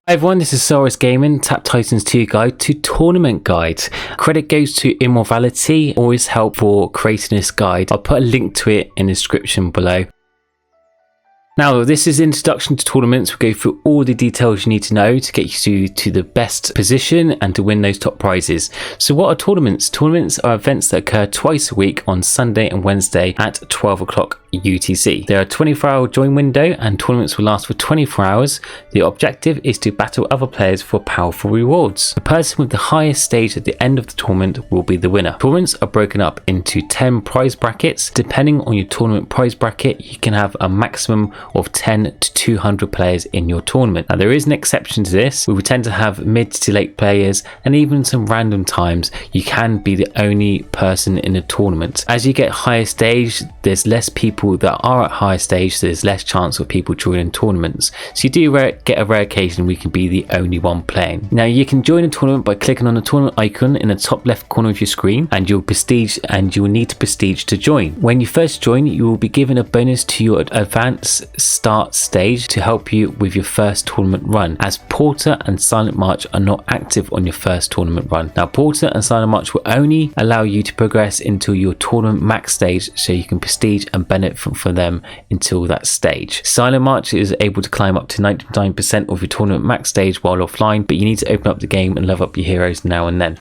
Hi everyone, this is Soulrise Gaming, Tap Titans 2 Guide to Tournament Guide. Credit goes to Immovality, always help for creating this guide. I'll put a link to it in the description below. Now, this is introduction to tournaments. We'll go through all the details you need to know to get you to the best position and to win those top prizes. So what are tournaments? Tournaments are events that occur twice a week on Sunday and Wednesday at 12 o'clock UTC. There are a 24-hour join window and tournaments will last for 24 hours. The objective is to battle other players for powerful rewards. The person with the highest stage at the end of the tournament will be the winner. Tournaments are broken up into 10 prize brackets. Depending on your tournament prize bracket, you can have a maximum of 10 to 200 players in your tournament. Now, there is an exception to this. We would tend to have mid to late players, and even some random times you can be the only person in a tournament. As you get higher stage, there's less people that are at higher stage, so there's less chance of people joining tournaments. So you do get a rare occasion we can be the only one playing. Now, you can join a tournament by clicking on the tournament icon in the top left corner of your screen, and you'll need to prestige to join. When you first join, you will be given a bonus to your advanced start stage to help you with your first tournament run, as Porter and Silent March are not active on your first tournament run. Now, Porter and Silent March will only allow you to progress into your tournament max stage, so you can prestige and benefit from them until that stage. Silent March is able to climb up to 99% of your tournament max stage while offline, but you need to open up the game and level up your heroes now and then.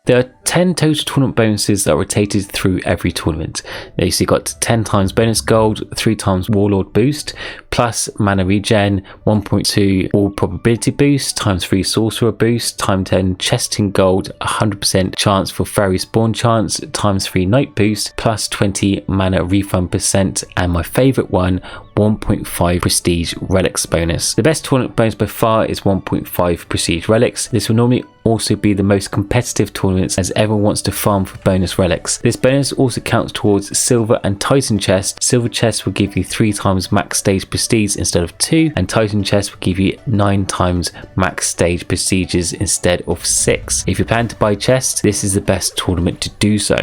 There are 10 total tournament bonuses that are rotated through every tournament. Now, you got 10 times bonus gold, 3 times warlord boost, plus mana regen, 1.2 all probability boost, times 3 sorcerer boost, times 10 chesting gold, 100% chance for fairy spawn chance, times 3 knight boost, plus 20 mana refund percent, and my favorite one, 1.5 prestige relics bonus. The best tournament bonus by far is 1.5 prestige relics. This will normally also be the most competitive tournaments, as everyone wants to farm for bonus relics. This bonus also counts towards silver and titan chest. Silver chest will give you 3 times max stage prestige instead of 2, and titan chest will give you 9 times max stage prestiges instead of 6. If you plan to buy chests, this is the best tournament to do so.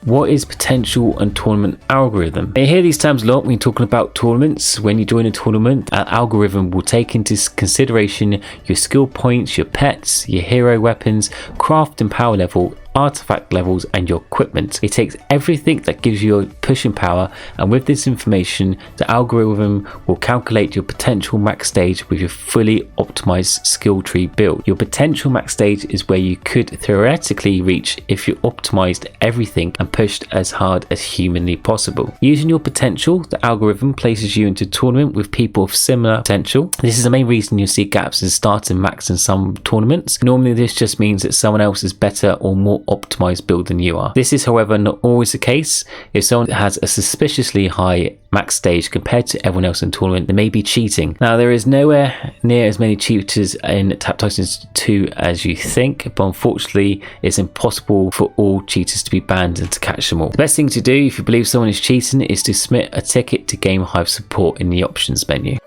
What is potential and tournament algorithm? You hear these terms a lot when you're talking about tournaments. When you join a tournament, an algorithm will take into consideration your skill points, your pets, your hero weapons, craft and power level, artifact levels, and your equipment. It takes everything that gives you a push and power, and with this information, the algorithm will calculate your potential max stage with your fully optimized skill tree build. Your potential max stage is where you could theoretically reach if you optimized everything and pushed as hard as humanly possible. Using your potential, the algorithm places you into a tournament with people of similar potential. This is the main reason you'll see gaps in start and max in some tournaments. Normally, this just means that someone else is better or more optimized build than you are. This is, however, not always the case. If someone has a suspiciously high max stage compared to everyone else in the tournament, they may be cheating. Now, there is nowhere near as many cheaters in Tap Titans 2 as you think, but unfortunately it's impossible for all cheaters to be banned and to catch them all. The best thing to do if you believe someone is cheating is to submit a ticket to Game Hive support in the options menu.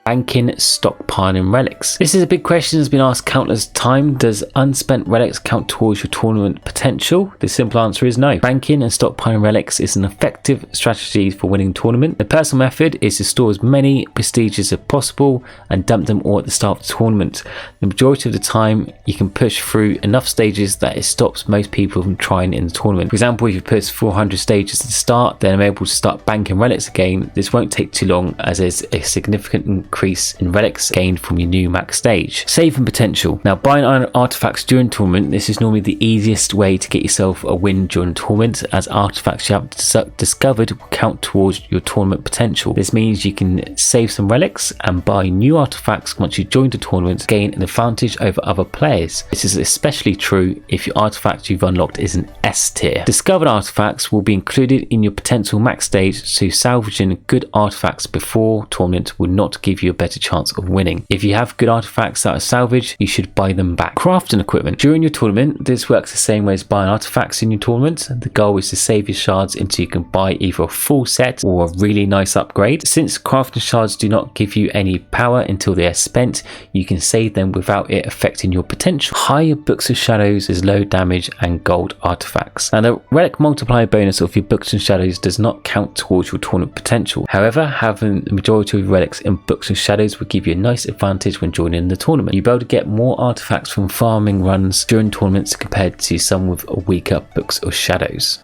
Banking, stockpiling relics. This is a big question that's been asked countless times. Does unspent relics count towards your tournament potential? The simple answer is no. Banking and stockpiling relics is an effective strategy for winning tournament. The personal method is to store as many prestiges as possible and dump them all at the start of the tournament. The majority of the time, you can push through enough stages that it stops most people from trying in the tournament. For example, if you put 400 stages at the start, then I'm able to start banking relics again. This won't take too long, as there's a significant increase in relics gained from your new max stage. Saving potential. Now, buying artifacts during tournament, this is normally the easiest way to get yourself a win during tournament, as artifacts you have discovered will count towards your tournament potential. This means you can save some relics and buy new artifacts once you join the tournament to gain an advantage over other players. This is especially true if your artifact you've unlocked is an S tier. Discovered artifacts will be included in your potential max stage, so salvaging good artifacts before tournament will not give you a better chance of winning. If you have good artifacts that are salvaged, you should buy them back. Crafting equipment. During your tournament, this works the same way as buying artifacts in your tournament. The goal is to save your shards until you can buy either a full set or a really nice upgrade. Since crafting shards do not give you any power until they are spent, you can save them without it affecting your potential. Higher Books of Shadows is low damage and gold artifacts. Now, the relic multiplier bonus of your Books and Shadows does not count towards your tournament potential. However, having the majority of relics in Books and or shadows will give you a nice advantage when joining the tournament. You'll be able to get more artifacts from farming runs during tournaments compared to some with weaker books or shadows.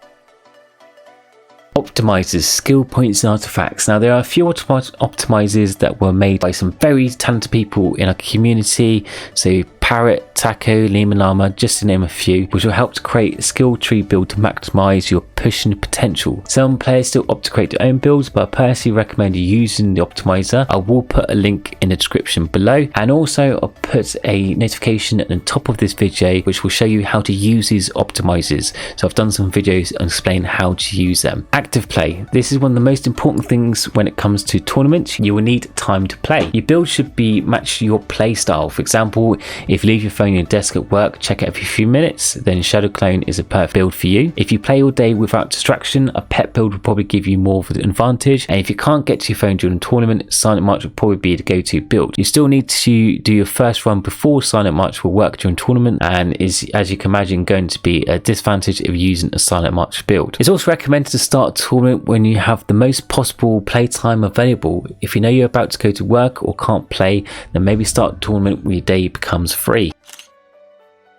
Optimizers, skill points and artifacts. Now there are a few optimizers that were made by some very talented people in our community, so Parrot, Taco, Lima Llama, just to name a few, which will help to create a skill tree build to maximize your pushing potential. Some players still opt to create their own builds, but I personally recommend using the optimizer. I will put a link in the description below, and also I'll put a notification at the top of this video which will show you how to use these optimizers. So I've done some videos and explain how to use them. Active play. This is one of the most important things when it comes to tournaments. You will need time to play. Your build should be match your play style. For example, if you leave your phone on your desk at work, check it every few minutes, then Shadow Clone is a perfect build for you. If you play all day without distraction, a pet build will probably give you more of an advantage, and if you can't get to your phone during a tournament, Silent March will probably be the go-to build. You still need to do your first run before Silent March will work during tournament, and is, as you can imagine, going to be a disadvantage if using a Silent March build. It's also recommended to start a tournament when you have the most possible playtime available. If you know you're about to go to work or can't play, then maybe start a tournament when your day becomes free.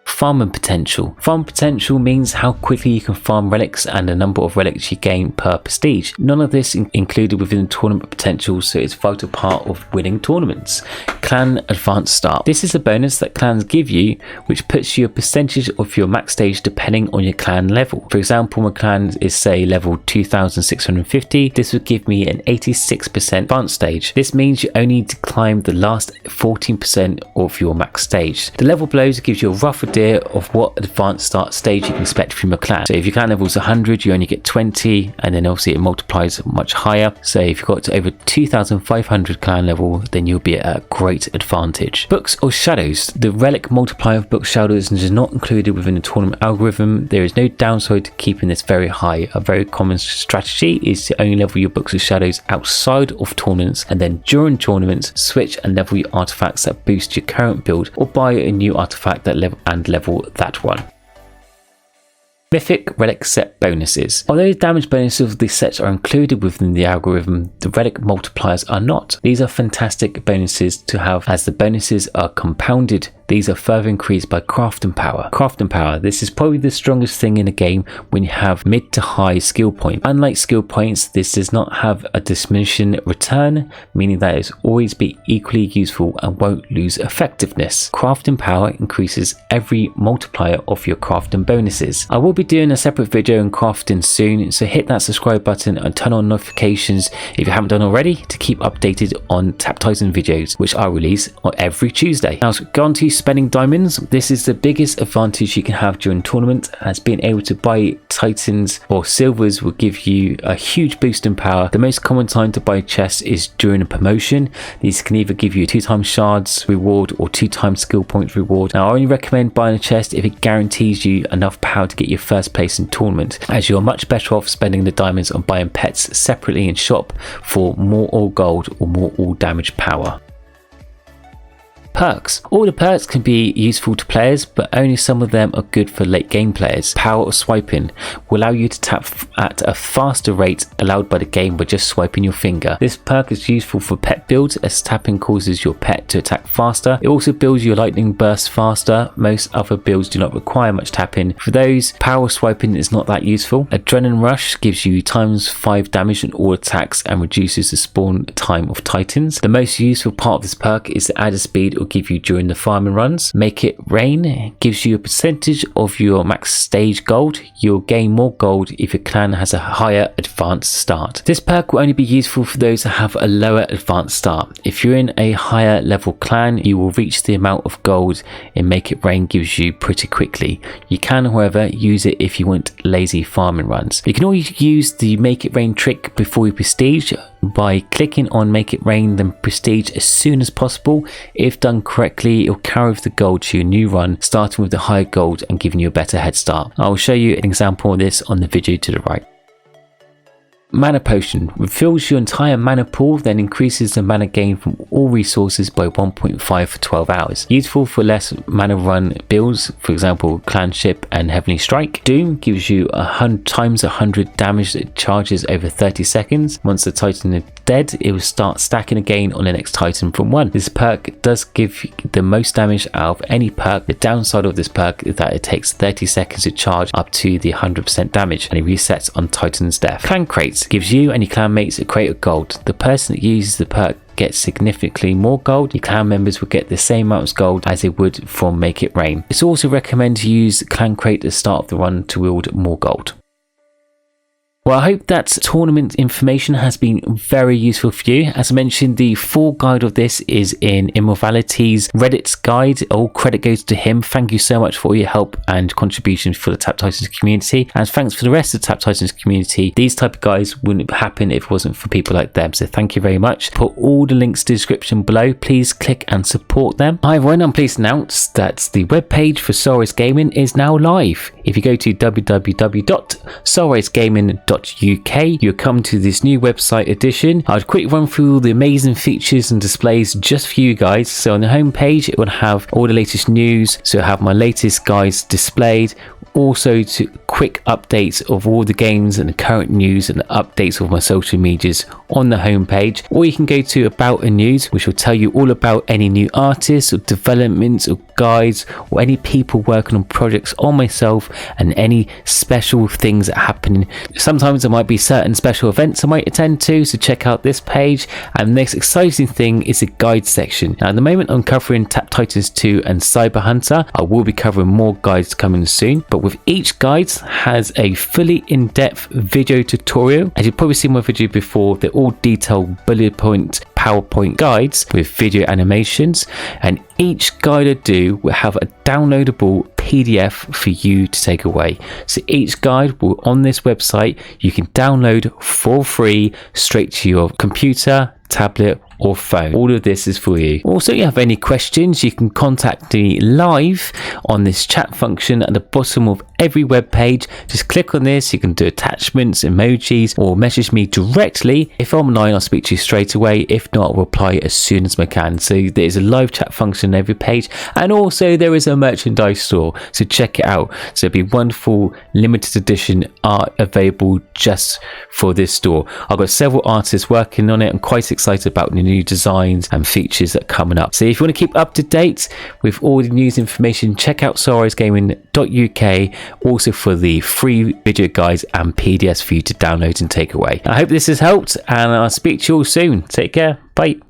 Farming potential. Farm potential means how quickly you can farm relics and the number of relics you gain per prestige. None of this included within the tournament potential, so it's a vital part of winning tournaments. Clan Advanced Start. This is a bonus that clans give you, which puts you a percentage of your max stage depending on your clan level. For example, my clan is say level 2650. This would give me an 86% advanced stage. This means you only need to climb the last 14% of your max stage. The level below gives you a rough idea of what advanced start stage you can expect from your clan. So if your clan level is 100, you only get 20, and then obviously it multiplies much higher. So if you've got to over 2500 clan level, then you'll be at a great advantage. Books or shadows. The relic multiplier of book shadows is not included within the tournament algorithm. There is no downside to keeping this very high. A very common strategy is to only level your books or shadows outside of tournaments, and then during tournaments switch and level your artifacts that boost your current build, or buy a new artifact that level that one. Mythic relic set bonuses. Although the damage bonuses of these sets are included within the algorithm, the relic multipliers are not. These are fantastic bonuses to have, as the bonuses are compounded. These are further increased by crafting power. Crafting power, this is probably the strongest thing in the game when you have mid to high skill point. Unlike skill points, this does not have a diminishing return, meaning that it's always be equally useful and won't lose effectiveness. Crafting power increases every multiplier of your crafting bonuses. I will be doing a separate video on crafting soon, so hit that subscribe button and turn on notifications if you haven't done already to keep updated on Tap Titan videos, which I release on every Tuesday. Now, go on to spending diamonds. This is the biggest advantage you can have during tournament, as being able to buy titans or silvers will give you a huge boost in power. The most common time to buy chests is during a promotion. These can either give you a 2x shards reward or 2x skill points reward. Now I only recommend buying a chest if it guarantees you enough power to get your first place in tournament, as you're much better off spending the diamonds on buying pets separately in shop for more all gold or more all damage power. Perks. All the perks can be useful to players, but only some of them are good for late game players. Power or swiping will allow you to tap at a faster rate allowed by the game by just swiping your finger. This perk is useful for pet builds, as tapping causes your pet to attack faster. It also builds your lightning burst faster. Most other builds do not require much tapping. For those, power swiping is not that useful. Adrenaline Rush gives you ×5 damage on all attacks and reduces the spawn time of titans. The most useful part of this perk is the added speed will give you during the farming runs. Make It Rain gives you a percentage of your max stage gold. You'll gain more gold if your clan has a higher advanced start. This perk will only be useful for those that have a lower advanced start. If you're in a higher level clan, you will reach the amount of gold in Make It Rain gives you pretty quickly. You can, however, use it if you want lazy farming runs. You can always use the Make It Rain trick before you prestige by clicking on Make It Rain then prestige as soon as possible. If done correctly, it'll carry the gold to your new run, starting with the high gold and giving you a better head start. I will show you an example of this on the video to the right. Mana Potion refills your entire mana pool, then increases the mana gain from all resources by 1.5 for 12 hours. Useful for less mana run builds, for example Clanship and Heavenly Strike. Doom gives you ×100 damage that charges over 30 seconds. Once the Titan is Instead, it will start stacking again on the next Titan from 1. This perk does give the most damage out of any perk. The downside of this perk is that it takes 30 seconds to charge up to the 100% damage, and it resets on Titan's death. Clan crates gives you and your clan mates a crate of gold. The person that uses the perk gets significantly more gold. Your clan members will get the same amount of gold as they would from Make It Rain. It's also recommended to use clan crate at the start of the run to wield more gold. Well, I hope that tournament information has been very useful for you. As I mentioned, the full guide of this is in Immorvality's Reddit's guide. All credit goes to him. Thank you so much for all your help and contribution for the Tap Titans community. And thanks for the rest of the Tap Titans community. These type of guides wouldn't happen if it wasn't for people like them. So thank you very much. Put all the links to the description below. Please click and support them. Hi everyone, I'm pleased to announce that the webpage for Soulrise Gaming is now live. If you go to www.soulrisegaming.uk, you'll come to this new website edition. I'll quickly run through all the amazing features and displays just for you guys. So on the home page, it will have all the latest news. So I'll have my latest guides displayed. Also to quick updates of all the games and the current news and updates of my social medias on the home page. Or you can go to About and News, which will tell you all about any new artists or developments or guides or any people working on projects on myself and any special things that happen. Sometimes there might be certain special events I might attend to, so check out this page. And the next exciting thing is the guide section. Now at the moment I'm covering Tap Titans 2 and Cyber Hunter. I will be covering more guides coming soon, but with each guide has a fully in-depth video tutorial. As you've probably seen my video before, they're all detailed bullet point PowerPoint guides with video animations, and each guide I do will have a downloadable PDF for you to take away. So each guide will on this website you can download for free straight to your computer, tablet or phone. All of this is for you. Also, if you have any questions, you can contact me live on this chat function at the bottom of every web page. Just click on this. You can do attachments, emojis, or message me directly. If I'm online, I'll speak to you straight away. If not, I'll reply as soon as I can. So there's a live chat function on every page, and also there is a merchandise store, so check it out. So there'll be wonderful limited edition art available just for this store. I've got several artists working on it. I'm quite excited about the new designs and features that are coming up. So if you want to keep up to date with all the news information, check out soulrisegaming.uk, also for the free video guides and PDFs for you to download and take away. I hope this has helped, and I'll speak to you all soon. Take care. Bye.